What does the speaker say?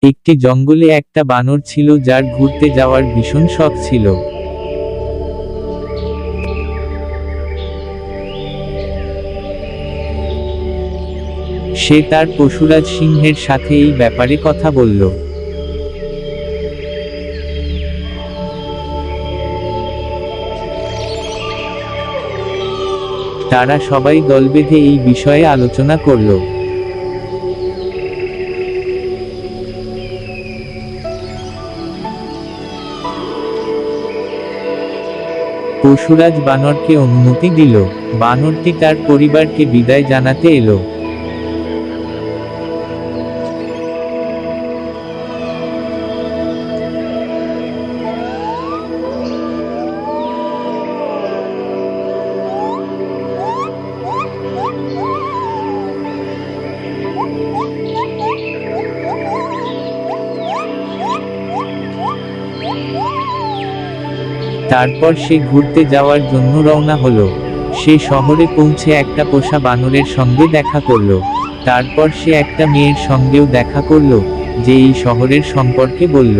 একটি জঙ্গলে একটা বানর ছিল যার ঘুরতে যাওয়ার ভীষণ শখ ছিল। সে তার পশুরাজ সিংহের সাথে এই ব্যাপারে কথা বলল। তারা সবাই দল বেঁধে এই বিষয়ে আলোচনা করল। পশুরাজ বানরকে অনুমতি দিল। বানরটি তার পরিবারকে বিদায় জানাতে এলো। তারপর সে ঘুরতে যাওয়ার জন্য রওনা হলো। সে শহরে পৌঁছে একটা পোষা বানরের সঙ্গে দেখা করলো। তারপর সে একটা মেয়ের সঙ্গেও দেখা করলো, যে এই শহরের সম্পর্কে বলল।